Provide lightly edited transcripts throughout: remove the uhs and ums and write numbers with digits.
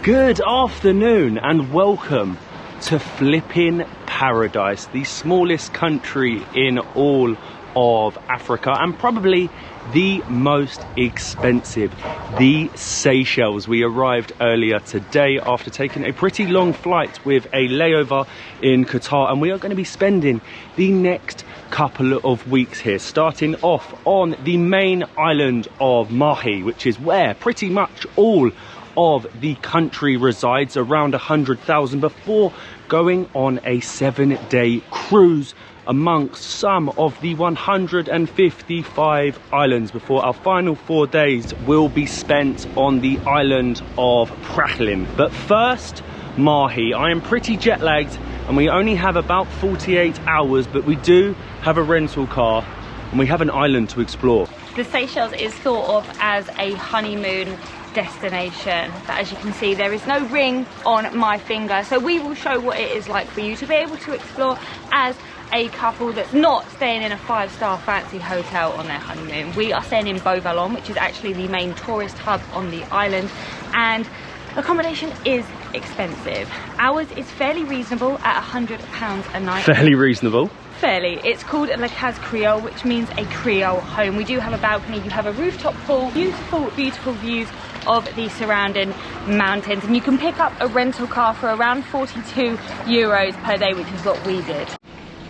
Good afternoon and welcome to flipping paradise, the smallest country in all of Africa and probably the most expensive, the Seychelles. We arrived earlier today after taking a pretty long flight with a layover in Qatar, and we are going to be spending the next couple of weeks here, starting off on the main island of Mahé, which is where pretty much all of the country resides, around 100,000, before going on a 7-day cruise amongst some of the 155 islands, before our final 4 days will be spent on the island of Praslin. But first, Mahé. I am pretty jet lagged and we only have about 48 hours, but we do have a rental car and we have an island to explore. The Seychelles is thought of as a honeymoon destination, but as you can see there is no ring on my finger, so we will show what it is like for you to be able to explore as a couple that's not staying in a 5-star fancy hotel on their honeymoon. We are staying in Beau Vallon, which is actually the main tourist hub on the island, and accommodation is expensive. Ours is fairly reasonable at £100 a night. Fairly reasonable? Fairly. It's called Luggage Creole, which means a Creole home. We do have a balcony, you have a rooftop pool, beautiful, beautiful views of the surrounding mountains, and you can pick up a rental car for around €42 per day, which is what we did.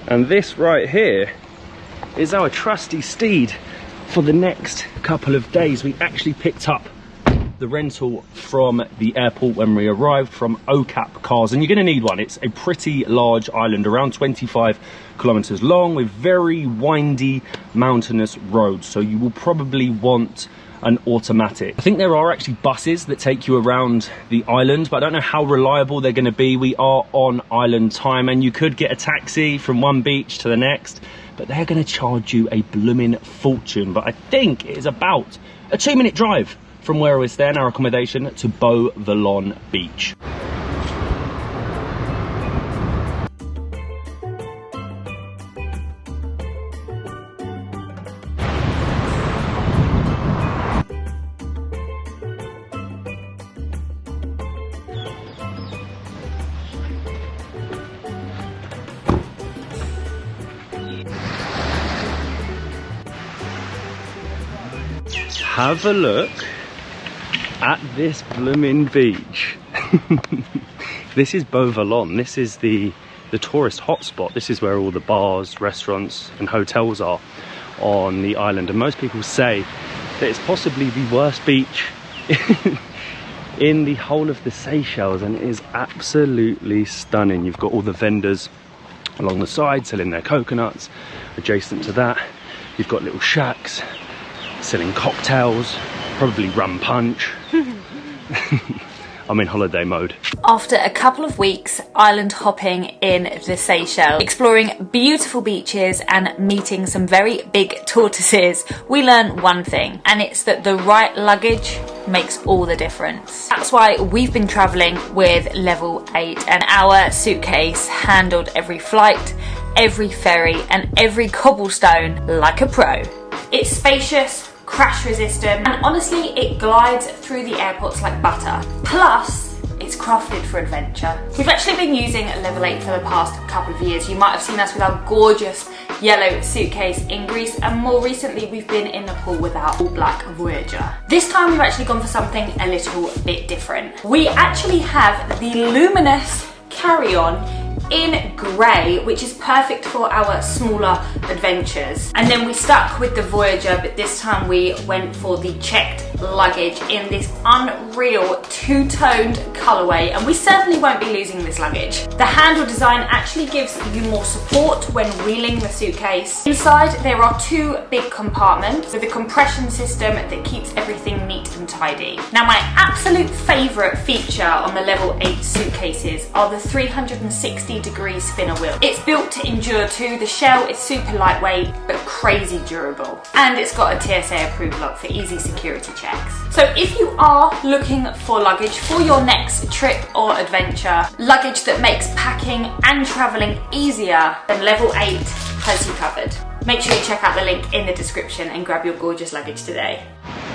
And this right here is our trusty steed for the next couple of days. We actually picked up the rental from the airport when we arrived from OCAP Cars, and you're going to need one. It's a pretty large island, around 25 kilometers long, with very windy mountainous roads, so you will probably want an automatic. I think there are actually buses that take you around the island, but I don't know how reliable they're going to be. We are on island time, and you could get a taxi from one beach to the next, but they're going to charge you a blooming fortune. But I think it is about a 2-minute drive from where we're staying, our accommodation, to Beau Vallon Beach. Have a look at this blooming beach. This is Beau Vallon. This is the tourist hotspot. This is where all the bars, restaurants and hotels are on the island, and most people say that it's possibly the worst beach in the whole of the Seychelles, and it is absolutely stunning. You've got all the vendors along the side selling their coconuts. Adjacent to that, you've got little shacks selling cocktails, probably rum punch. I'm in holiday mode. After a couple of weeks island hopping in the Seychelles, exploring beautiful beaches and meeting some very big tortoises, we learned one thing, and it's that the right luggage makes all the difference. That's why we've been traveling with level 8, and our suitcase handled every flight, every ferry and every cobblestone like a pro. It's spacious, crash resistant, and honestly it glides through the airports like butter. Plus, it's crafted for adventure. We've actually been using level 8 for the past couple of years. You might have seen us with our gorgeous yellow suitcase in Greece, and more recently we've been in Nepal with our all black Voyager. This time we've actually gone for something a little bit different. We actually have the luminous carry-on in grey, which is perfect for our smaller adventures. And then we stuck with the Voyager, but this time we went for the checked luggage in this unreal two-toned colourway, and we certainly won't be losing this luggage. The handle design actually gives you more support when wheeling the suitcase. Inside there are 2 big compartments with a compression system that keeps everything neat and tidy. Now, my absolute favourite feature on the level 8 suitcases are the 360-degree spinner wheel. It's built to endure too. The shell is super lightweight but crazy durable, and it's got a TSA approved lock for easy security checks. So if you are looking for luggage for your next trip or adventure, luggage that makes packing and travelling easier, then level 8 has you covered. Make sure you check out the link in the description and grab your gorgeous luggage today.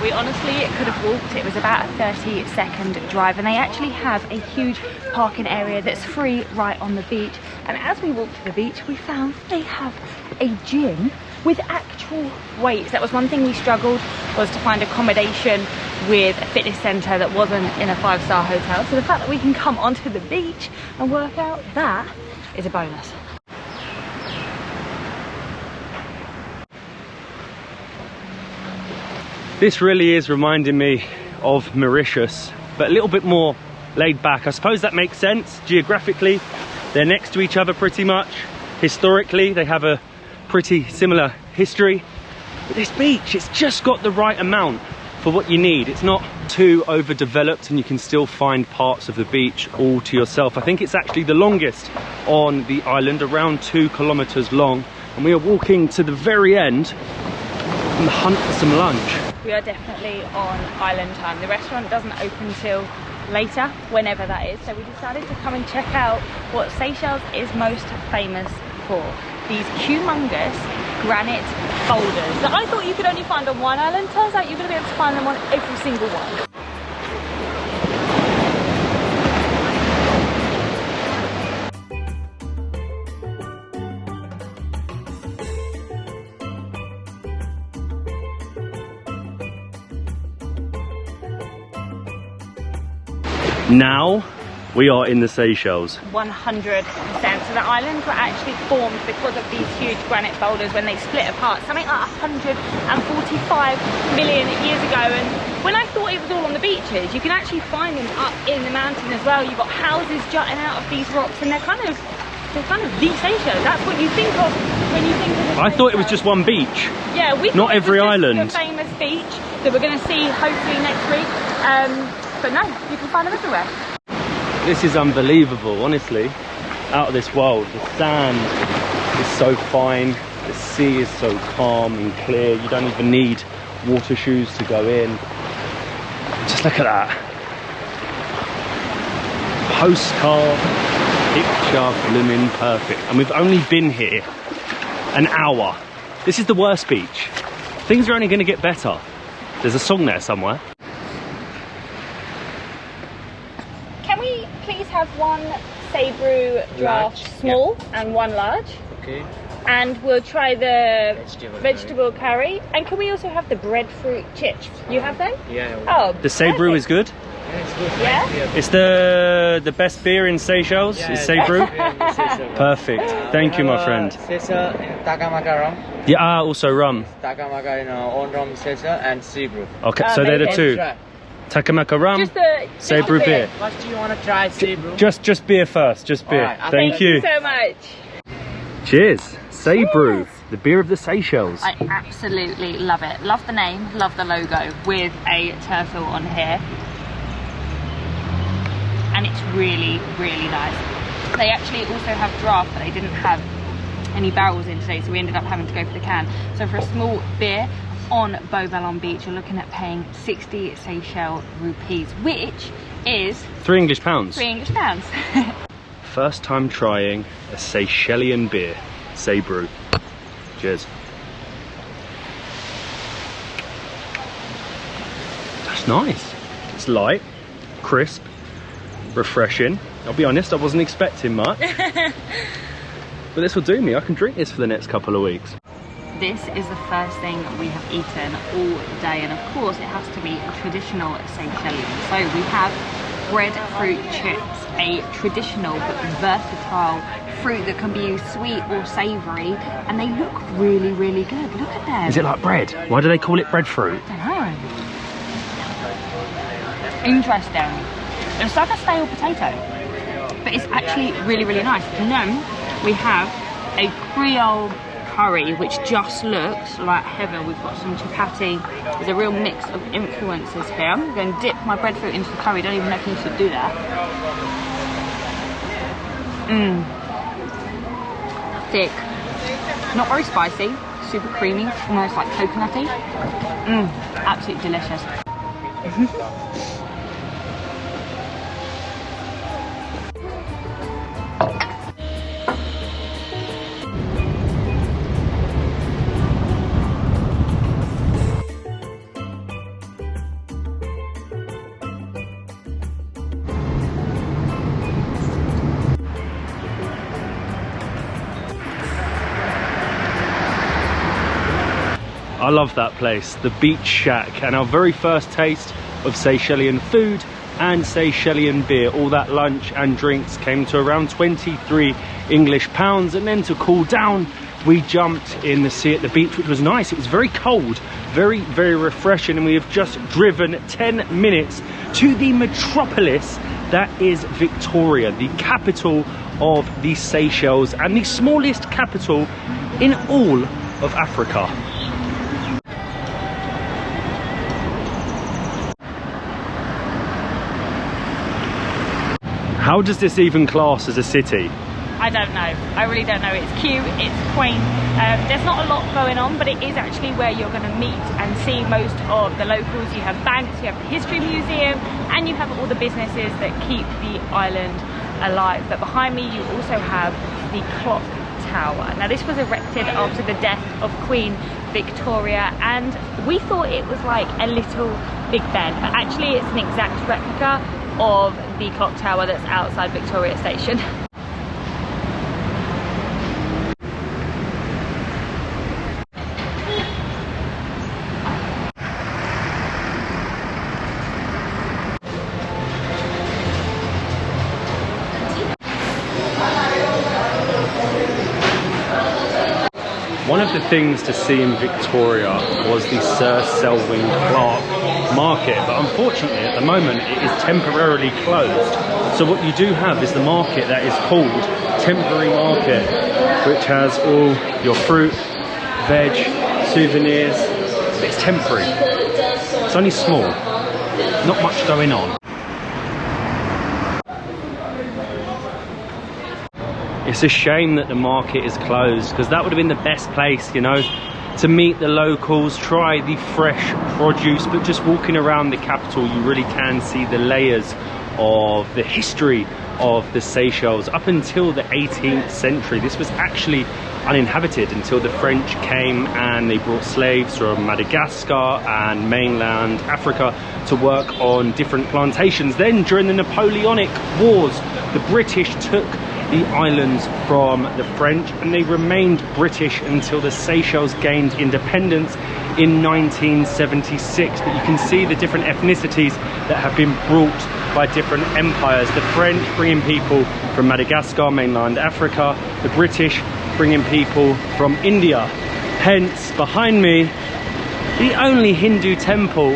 We honestly could have walked. It was about a 30-second drive, and they actually have a huge parking area that's free right on the beach. And as we walked to the beach, we found they have a gym with actual weights. That was one thing we struggled, was to find accommodation with a fitness centre that wasn't in a 5-star hotel. So the fact that we can come onto the beach and work out, that is a bonus. This really is reminding me of Mauritius, but a little bit more laid back. I suppose that makes sense. Geographically, they're next to each other pretty much. Historically, they have a pretty similar history. But this beach, it's just got the right amount for what you need. It's not too overdeveloped, and you can still find parts of the beach all to yourself. I think it's actually the longest on the island, around 2 kilometers long. And we are walking to the very end on the hunt for some lunch. We are definitely on island time. The restaurant doesn't open till later, whenever that is. So we decided to come and check out what Seychelles is most famous for. These humongous granite boulders that I thought you could only find on one island. Turns out you're going to be able to find them on every single one. Now we are in the Seychelles. 100%. So the islands were actually formed because of these huge granite boulders when they split apart, something like 145 million years ago. And when I thought it was all on the beaches, you can actually find them up in the mountain as well. You've got houses jutting out of these rocks, and they're kind of the Seychelles. That's what you think of when you think of the Seychelles. I thought it was just one beach. Yeah, we not every island. The famous beach that we're going to see hopefully next week. But no, you can find them everywhere. This is unbelievable, honestly. Out of this world. The sand is so fine. The sea is so calm and clear. You don't even need water shoes to go in. Just look at that. Postcard, picture, blooming perfect. And we've only been here an hour. This is the worst beach. Things are only going to get better. There's a song there somewhere. Please have one Sabrew draft Large, small and one large. Okay. And we'll try the Vegetable curry. And can we also have the breadfruit chips? You have them? Yeah. Oh, The Sabrew is good. Yeah, it's good. Yeah? It's the best beer in Seychelles. Yeah, Is Sabrew. Seychelles. Perfect. Thank you, my friend. Seychelles in Takamaka rum. Yeah, also rum. Takamaka in own rum Seychelles and Sabrew. Okay, so they're the Amazing. two. Takamaka rum, Just the Sabrew beer. What do you want to try, Sabrew? Just beer first, just beer. Alright, Thank you. so much. Cheers. Sabrew, Cheers. the beer of the Seychelles. I absolutely love it. Love the name, love the logo with a turtle on here. And it's really, really nice. They actually also have draft, but they didn't have any barrels in today, so we ended up having to go for the can. So for a small beer on Beau Vallon Beach, you're looking at paying 60 Seychelles rupees, which is £3 English. £3 English. First time trying a Seychellian beer, Sabrew. Cheers. That's nice. It's light, crisp, refreshing. I'll be honest, I wasn't expecting much. But this will do me. I can drink this for the next couple of weeks. This is the first thing we have eaten all day, and of course it has to be a traditional Seychellian. So we have breadfruit chips, a traditional but versatile fruit that can be used sweet or savoury, and they look really, really good. Look at them. Is it like bread? Why do they call it breadfruit? I don't know. Interesting. It's like a stale potato, but it's actually really, really nice. And then we have a Creole curry, which just looks like heaven. We've got some chapati. There's a real mix of influences here. I'm going to dip my breadfruit into the curry. Don't even know if you should do that. Thick. Not very spicy. Super creamy. Almost like coconutty. Absolutely delicious. I love that place, the Beach Shack, and our very first taste of Seychelles food and Seychelles beer. All that lunch and drinks came to around 23 English pounds, and then to cool down we jumped in the sea at the beach, which was nice. It was very cold, very, very refreshing, and we have just driven 10 minutes to the metropolis that is Victoria, the capital of the Seychelles and the smallest capital in all of Africa. How does this even class as a city? I don't know. I really don't know. It's cute, it's quaint. There's not a lot going on, but it is actually where you're going to meet and see most of the locals. You have banks, you have the history museum, and you have all the businesses that keep the island alive. But behind me you also have the clock tower. Now this was erected after the death of Queen Victoria, and we thought it was like a little Big Ben, but actually it's an exact replica of the clock tower that's outside Victoria Station. One of the things to see in Victoria was the Sir Selwyn Clarke market, but unfortunately at the moment it is temporarily closed. So what you do have is the market that is called Temporary Market, which has all your fruit, veg, souvenirs. It's temporary. It's only small, not much going on. It's a shame that the market is closed, because that would have been the best place, you know, to meet the locals, try the fresh produce. But just walking around the capital, you really can see the layers of the history of the Seychelles. Up until the 18th century, this was actually uninhabited until the French came and they brought slaves from Madagascar and mainland Africa to work on different plantations. Then during the Napoleonic Wars, the British took the islands from the French, and they remained British until the Seychelles gained independence in 1976. But you can see the different ethnicities that have been brought by different empires. The French bringing people from Madagascar, mainland Africa, the British bringing people from India. Hence, behind me, the only Hindu temple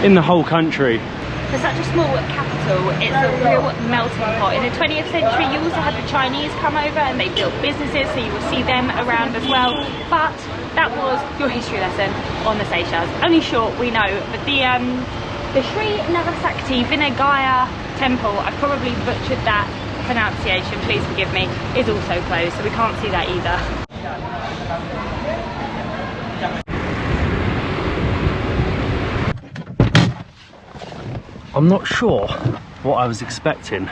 in the whole country. For such a small capital, it's a real melting pot. In the 20th century, you also had the Chinese come over and they built businesses, so you will see them around as well. But that was your history lesson on the Seychelles. Only short, we know, but the Sri Navasakti Vinayagaya temple, I've probably butchered that pronunciation, please forgive me, is also closed, so we can't see that either. I'm not sure what I was expecting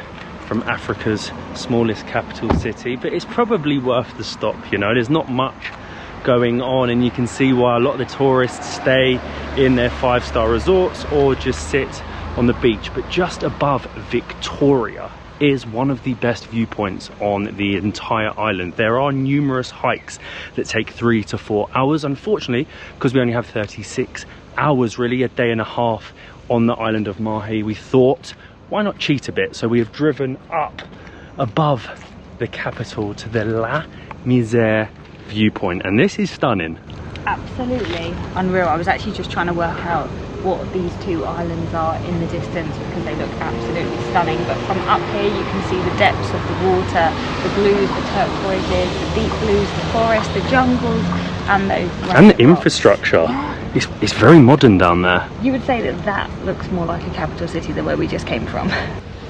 from Africa's smallest capital city, but it's probably worth the stop, you know. There's not much going on, and you can see why a lot of the tourists stay in their 5-star resorts or just sit on the beach. But just above Victoria is one of the best viewpoints on the entire island. There are numerous hikes that take 3 to 4 hours. Unfortunately, because we only have 36 hours, really, a day and a half on the island of Mahé, we thought, why not cheat a bit? So we have driven up above the capital to the La Misere viewpoint, and this is stunning. Absolutely unreal. I was actually just trying to work out what these two islands are in the distance, because they look absolutely stunning. But from up here you can see the depths of the water, the blues, the turquoises, the deep blues, the forest, the jungles, and those and the infrastructure. It's very modern down there. You would say that that looks more like a capital city than where we just came from.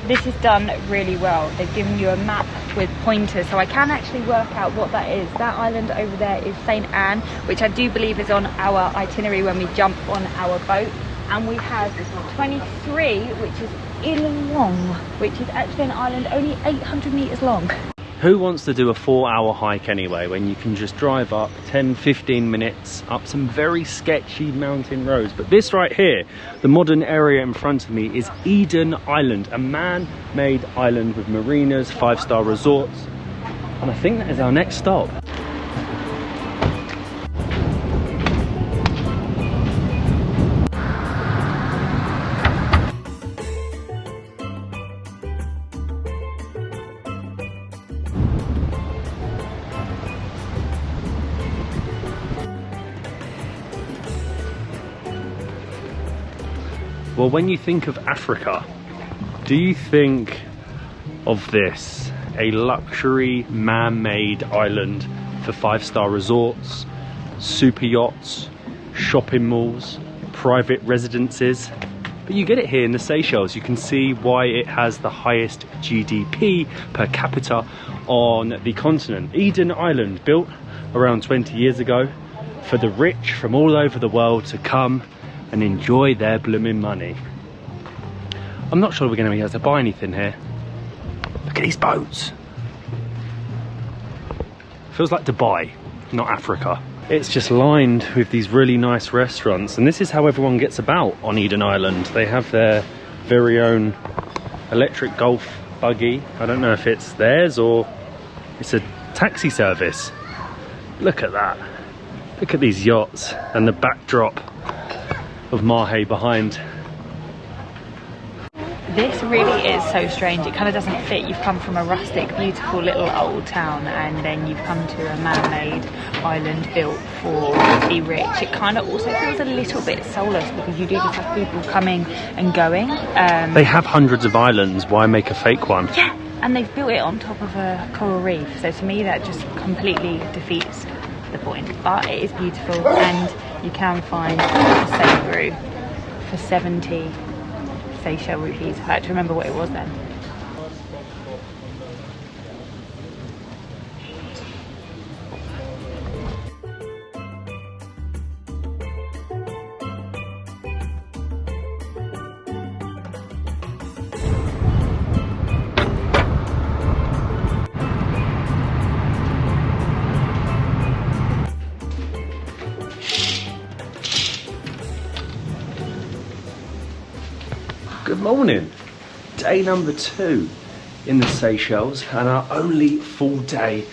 This is done really well. They've given you a map with pointers, so I can actually work out what that is. That island over there is St. Anne, which I do believe is on our itinerary when we jump on our boat. And we have 23, which is Ilong, which is actually an island only 800 meters long. Who wants to do a 4-hour hike anyway, when you can just drive up 10-15 minutes up some very sketchy mountain roads? But this right here, the modern area in front of me, is Eden Island, a man-made island with marinas, 5-star resorts, and I think that is our next stop. Well, when you think of Africa, do you think of this? A luxury man-made island for 5-star resorts, super yachts, shopping malls, private residences. But you get it here in the Seychelles. You can see why it has the highest GDP per capita on the continent. Eden Island, built around 20 years ago for the rich from all over the world to come and enjoy their blooming money. I'm not sure we're going to be able to buy anything here. Look at these boats. Feels like Dubai, not Africa. It's just lined with these really nice restaurants, and this is how everyone gets about on Eden Island. They have their very own electric golf buggy. I don't know if it's theirs or it's a taxi service. Look at that. Look at these yachts and the backdrop of Mahé behind. This really is so strange. It kind of doesn't fit. You've come from a rustic, beautiful little old town, and then you've come to a man-made island built for the rich. It kind of also feels a little bit soulless because you do just have people coming and going. They have hundreds of islands. Why make a fake one? Yeah, and they've built it on top of a coral reef. So to me, that just completely defeats the point. But it is beautiful, and you can find a safe brew for 70 Seychelles rupees. I had to remember what it was then. Good morning. Day number 2 in the Seychelles, and our only full day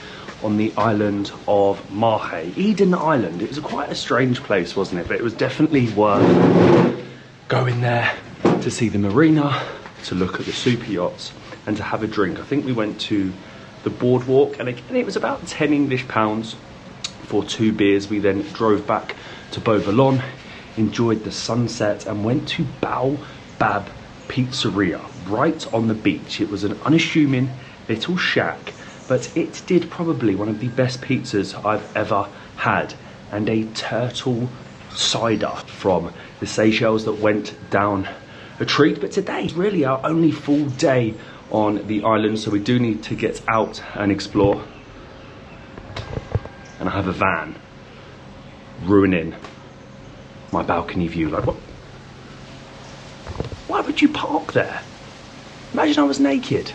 on the island of Mahé. Eden Island. It was quite a strange place, wasn't it? But it was definitely worth going there to see the marina, to look at the super yachts, and to have a drink. I think we went to the boardwalk, and again it was about 10 English pounds for 2 beers. We then drove back to Beau Vallon, enjoyed the sunset, and went to Beau Vallon Pizzeria right on the beach. It was an unassuming little shack, but it did probably one of the best pizzas I've ever had, and a turtle cider from the Seychelles that went down a treat. But today is really our only full day on the island, so we do need to get out and explore. And I have a van ruining my balcony view. Like, what? Why would you park there? Imagine I was naked.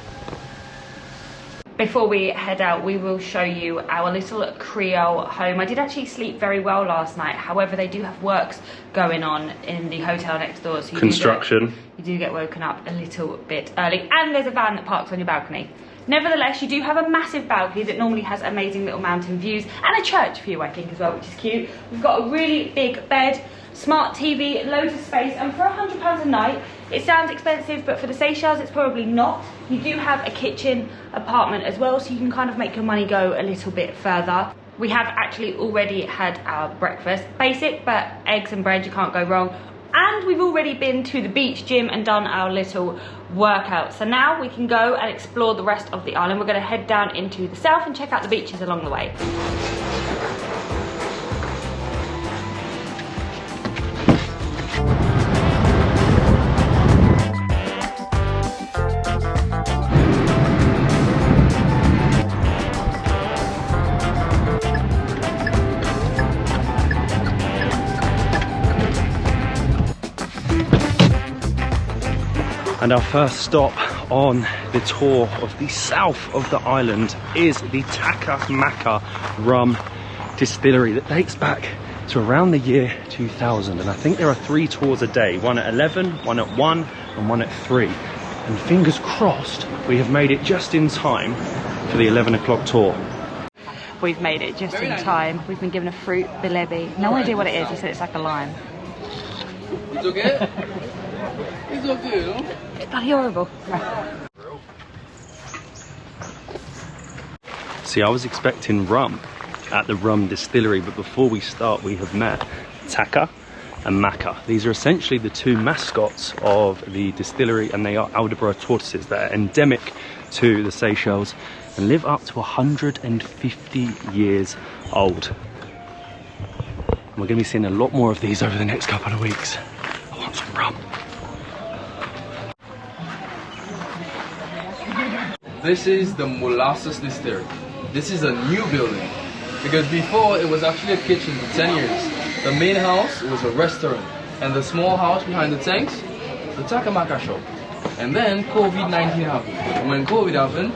Before we head out, we will show you our little Creole home. I did actually sleep very well last night. However, they do have works going on in the hotel next door. So Construction. You do get woken up a little bit early. And there's a van that parks on your balcony. Nevertheless, you do have a massive balcony that normally has amazing little mountain views, and a church view, I think, as well, which is cute. We've got a really big bed, smart TV, loads of space, and for £100 a night, it sounds expensive, but for the Seychelles, it's probably not. You do have a kitchen apartment as well, so you can kind of make your money go a little bit further. We have actually already had our breakfast. Basic, but eggs and bread, you can't go wrong. And we've already been to the beach gym and done our little workout. So now we can go and explore the rest of the island. We're going to head down into the south and check out the beaches along the way. And our first stop on the tour of the south of the island is the Takamaka Rum Distillery that dates back to around the year 2000. And I think there are 3 tours a day, one at 11, one at 1 and one at 3. And fingers crossed, we have made it just in time for the 11 o'clock tour. We've made it just in time. We've been given a fruit bilebi. No idea what it is. He said it's like a lime. It's okay? It's okay, no? It's bloody horrible. See, I was expecting rum at the rum distillery, but before we start, we have met Taka and Maka. These are essentially the two mascots of the distillery, and they are Aldabra tortoises that are endemic to the Seychelles and live up to 150 years old. And we're going to be seeing a lot more of these over the next couple of weeks. I want some rum. This is the molasses distillery. This is a new building because before it was actually a kitchen for 10 years. The main house was a restaurant, and the small house behind the tanks, the Takamaka shop. And then COVID-19 happened. And when COVID happened,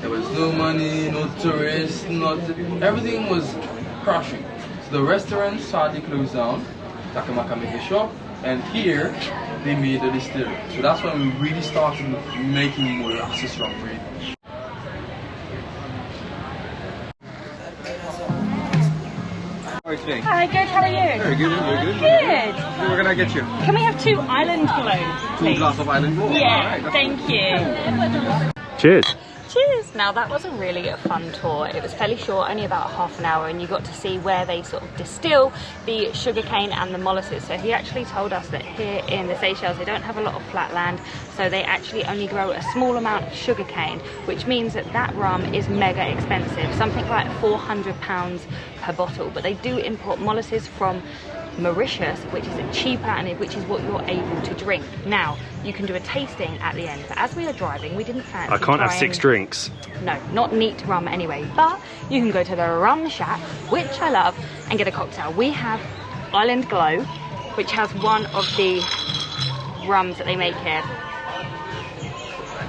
there was no money, no tourists, everything was crashing. So the restaurant started to close down, Takamaka made the shop, and here they made the distillery. So that's when we really started making molasses rum. How are you today? Hi, good, how are you? Very good, you're good. Good. What can I get you? Can we have 2 island cologne, please? 2 glasses of island glow. Yeah, Alright, thank you. Cheers. Cheers! Now that was a really fun tour. It was fairly short, only about half an hour, and you got to see where they sort of distill the sugarcane and the molasses. So he actually told us that here in the Seychelles they don't have a lot of flat land, so they actually only grow a small amount of sugarcane, which means that that rum is mega expensive, something like £400 per bottle. But they do import molasses from Mauritius, which is cheaper and which is what you're able to drink. Now, you can do a tasting at the end, but as we are driving, we didn't fancy I can't have trying- 6 drinks. No, not neat rum anyway, but you can go to the Rum Shack, which I love, and get a cocktail. We have Island Glow, which has one of the rums that they make here,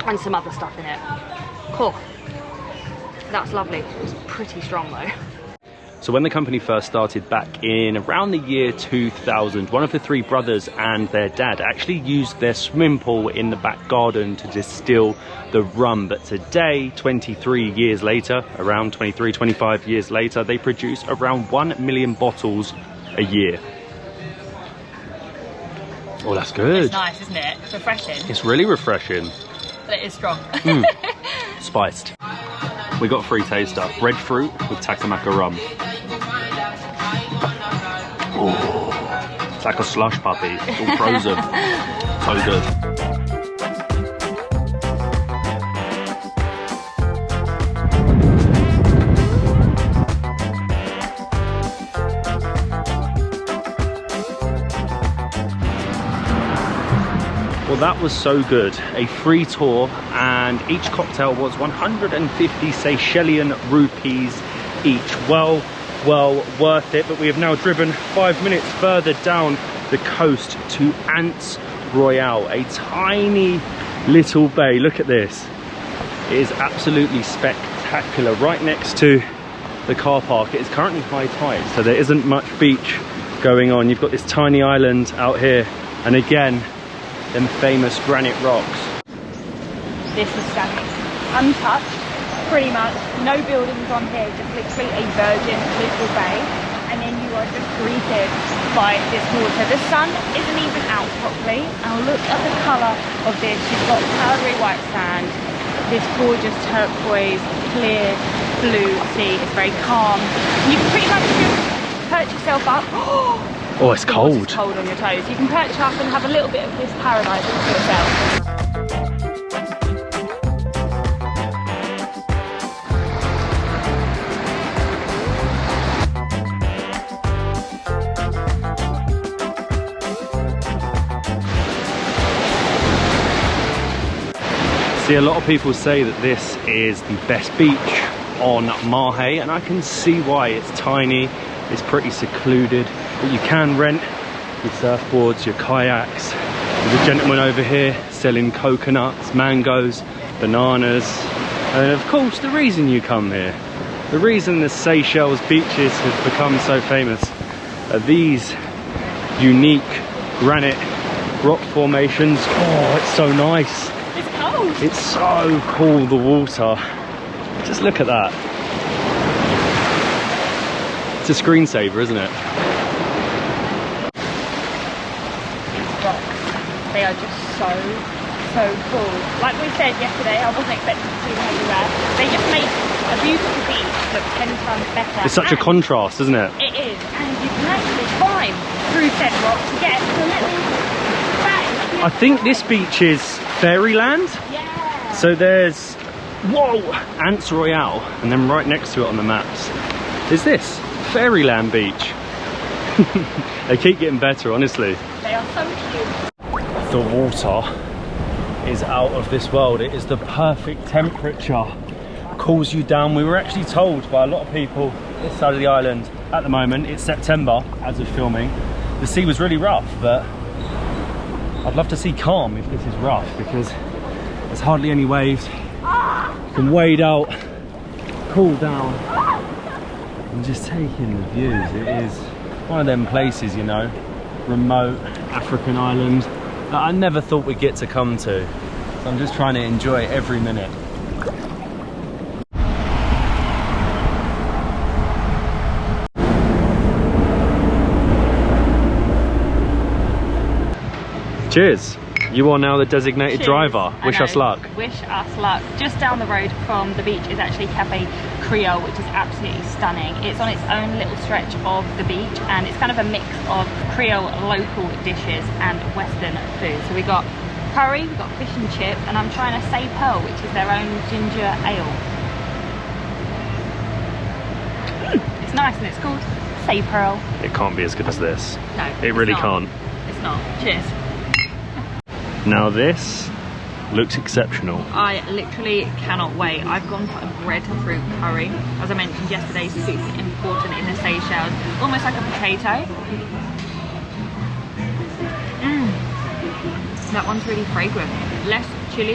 and some other stuff in it. Cool. That's lovely. It's pretty strong though. So when the company first started back in around the year 2000, one of the 3 brothers and their dad actually used their swimming pool in the back garden to distill the rum. But today, 23 years later, around 23, 25 years later, they produce around 1 million bottles a year. Oh, that's good. It's nice, isn't it? It's refreshing, It's really refreshing. but it is strong. Spiced. We got a free taster, breadfruit with Takamaka rum. Oh, it's like a slush puppy, it's all frozen. So good. Well, that was so good. A free tour, and each cocktail was 150 Seychelles rupees each. Well worth it. But we have now driven 5 minutes further down the coast to Anse Royale, a tiny little bay. Look at this. It is absolutely spectacular. Right next to the car park. It is currently high tide, so there isn't much beach going on. You've got this tiny island out here, and again, them famous granite rocks. This is stunning. Untouched, pretty much. No buildings on here, just literally a virgin little bay. And then you are just greeted by this water. The sun isn't even out properly. And look at the colour of this. You've got powdery white sand, this gorgeous turquoise, clear blue sea. It's very calm. You can pretty much just perch yourself up. Oh, it's cold. It's cold on your toes. You can perch up and have a little bit of this paradise all to yourself. See, a lot of people say that this is the best beach on Mahé, and I can see why. It's tiny, it's pretty secluded, but you can rent your surfboards, your kayaks. There's a gentleman over here selling coconuts, mangoes, bananas, and of course the reason you come here, the reason the Seychelles beaches have become so famous are these unique granite rock formations. Oh, it's so nice. It's cold. It's so cool, the water. Just look at that. It's a screensaver, isn't it? These rocks, they are just so so cool. Like we said yesterday, I wasn't expecting to see them everywhere. They just make a beautiful beach look 10 times better. It's such a contrast, isn't it? It is, and you can actually climb through said rock to get to the little back. I think this beach is Fairyland. Yeah. So there's, whoa, Anse Royale, and then right next to it on the maps is this, Fairyland Beach. They keep getting better, honestly. They are so cute. The water is out of this world. It is the perfect temperature. Cools you down. We were actually told by a lot of people this side of the island at the moment, it's September as of filming, the sea was really rough, but I'd love to see calm if this is rough, because there's hardly any waves. You can wade out, cool down, and just take in the views. It is one of them places, you know, remote African island that I never thought we'd get to come to. So I'm just trying to enjoy every minute. Cheers. You are now the designated driver. Wish us luck. Wish us luck. Just down the road from the beach is actually Cafe Creole, which is absolutely stunning. It's on its own little stretch of the beach, and it's kind of a mix of Creole local dishes and Western food. So we got curry, we got fish and chips, and I'm trying a Say Pearl, which is their own ginger ale. It's nice, and it's called Say Pearl. It can't be as good as this. No, it really can't. It's not. Cheers. Now this looks exceptional. I literally cannot wait. I've gone for a breadfruit curry. As I mentioned yesterday, super important in the Seychelles. Almost like a potato. That one's really fragrant. Less chili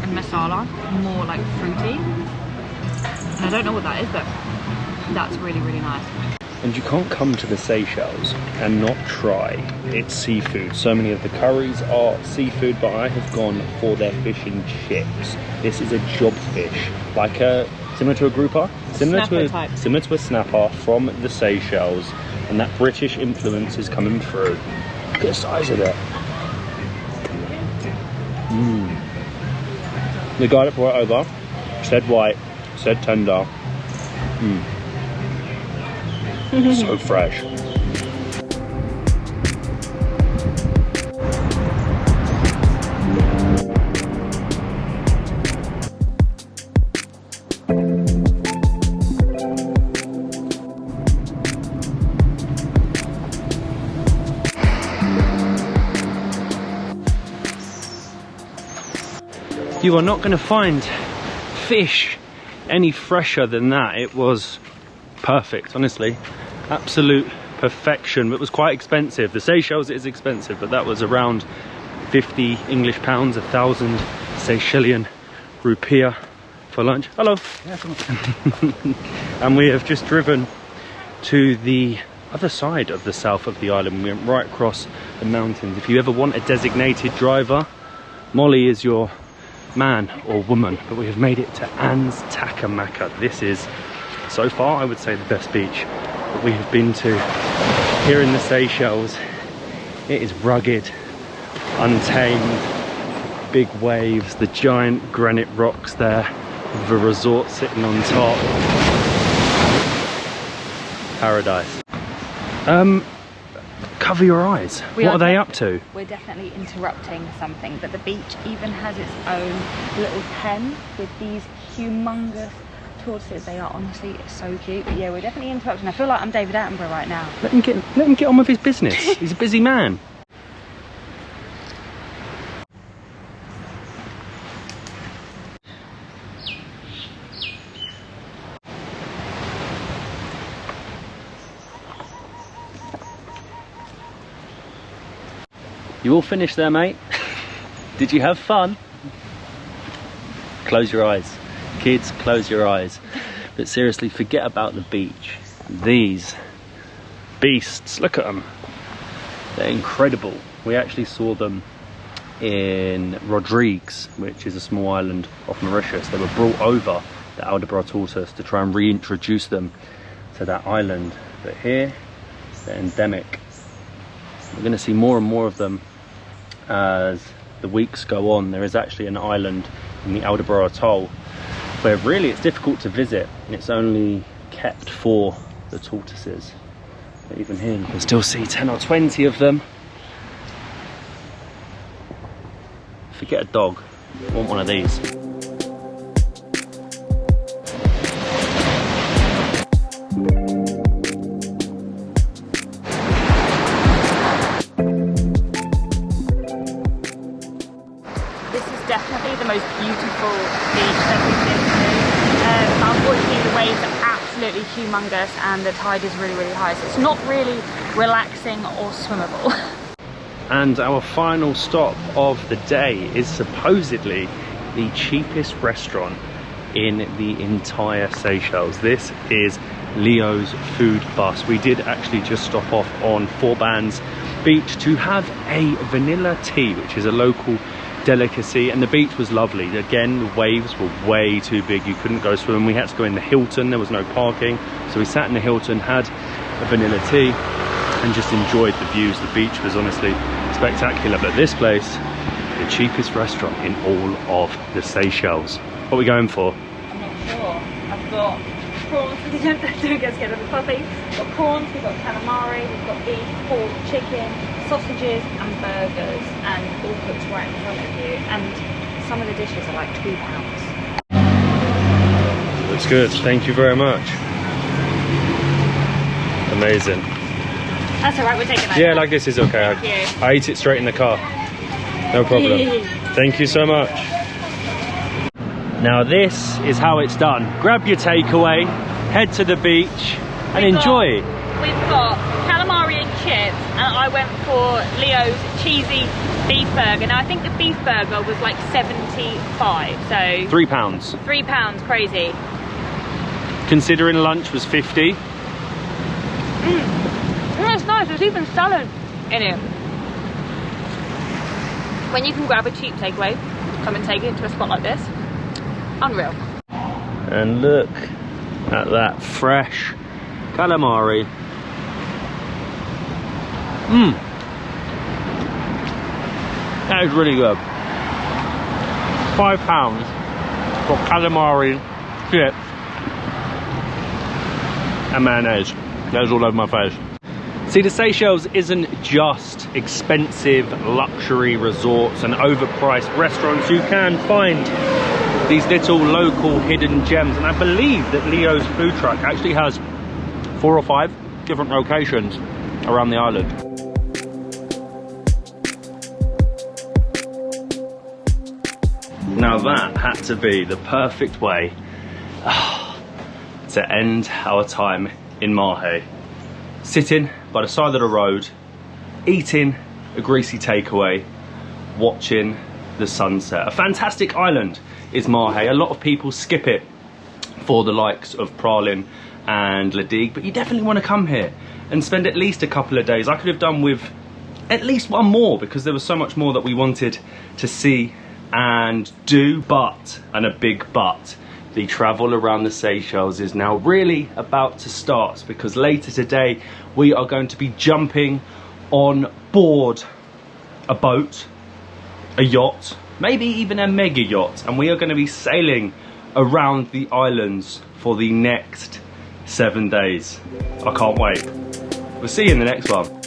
and masala, more like fruity. And I don't know what that is, but that's really, really nice. And you can't come to the Seychelles and not try its seafood. So many of the curries are seafood, but I have gone for their fish and chips. This is a job fish, like similar to a grouper, similar to a snapper from the Seychelles, and that British influence is coming through. Look at the size of it. The guy that brought it over said white, said tender. So fresh. You are not going to find fish any fresher than that. It was perfect, honestly. Absolute perfection. It was quite expensive. The Seychelles is expensive, but that was around 50 English pounds, 1,000 Seychelles rupiah for lunch. Hello. And we have just driven to the other side of the south of the island. We went right across the mountains. If you ever want a designated driver, Molly is your man or woman. But we have made it to Anse Takamaka. This is, so far, I would say the best beach that we have been to here in the Seychelles. It is rugged, untamed, big waves, the giant granite rocks there, the resort sitting on top. Paradise. Cover your eyes. What are they up to? We're definitely interrupting something, but the beach even has its own little pen with these humongous tortoises. They are honestly so cute. But yeah, we're definitely interrupting. I feel like I'm David Attenborough right now. Let him get on with his business. He's a busy man. You all finished there, mate? Did you have fun? Close your eyes. Kids, close your eyes. But seriously, forget about the beach. These beasts, look at them. They're incredible. We actually saw them in Rodrigues, which is a small island off Mauritius. They were brought over, the Aldebra tortoise, to try and reintroduce them to that island. But here, they're endemic. We're going to see more and more of them as the weeks go on, there is actually an island in the Aldeboro Atoll where really it's difficult to visit, and it's only kept for the tortoises. But even here you can still see 10 or 20 of them. Forget a dog, I want one of these. Definitely the most beautiful beach that we've been to. Unfortunately the waves are absolutely humongous and the tide is really high, so it's not really relaxing or swimmable. And our final stop of the day is supposedly the cheapest restaurant in the entire Seychelles. This is Leo's Food Bus. We did actually just stop off on Fourban's Beach to have a vanilla tea, which is a local delicacy, and the beach was lovely. Again, the waves were way too big, you couldn't go swimming. We had to go in the Hilton, there was no parking, so we sat in the Hilton, had a vanilla tea and just enjoyed the views. The beach was honestly spectacular. But this place, the cheapest restaurant in all of the Seychelles. What are we going for? I'm not sure. I've got prawns, don't get scared of the puppy. We've got prawns, we've got calamari, we've got beef, pork, chicken, sausages and burgers, and all cooked right in front of you, and some of the dishes are like £2. Looks good, thank you very much. Amazing. That's alright, we're taking that. Yeah, like this is okay. Thank you. I eat it straight in the car. No problem. Thank you so much. Now this is how it's done. Grab your takeaway, head to the beach and enjoy. We've got calamari and chips, and I went for Leo's cheesy beef burger. Now I think the beef burger was like 75, so £3. £3, crazy. Considering lunch was 50. That's nice, there's even salad in it. When you can grab a cheap takeaway, come and take it to a spot like this, unreal. And look at that fresh calamari. That is really good. £5 for calamari, chips and mayonnaise. That is all over my face. See, the Seychelles isn't just expensive luxury resorts and overpriced restaurants. You can find these little local hidden gems, and I believe that Leo's food truck actually has 4 or 5 different locations around the island. Now that had to be the perfect way to end our time in Mahé. Sitting by the side of the road, eating a greasy takeaway, watching the sunset. A fantastic island is Mahé. A lot of people skip it for the likes of Praslin and Luggage, but you definitely want to come here and spend at least a couple of days. I could have done with at least one more because there was so much more that we wanted to see and do, but, and a big but, the travel around the Seychelles is now really about to start, because later today we are going to be jumping on board a boat, a yacht, maybe even a mega yacht, and we are going to be sailing around the islands for the next 7 days. I can't wait. We'll see you in the next one.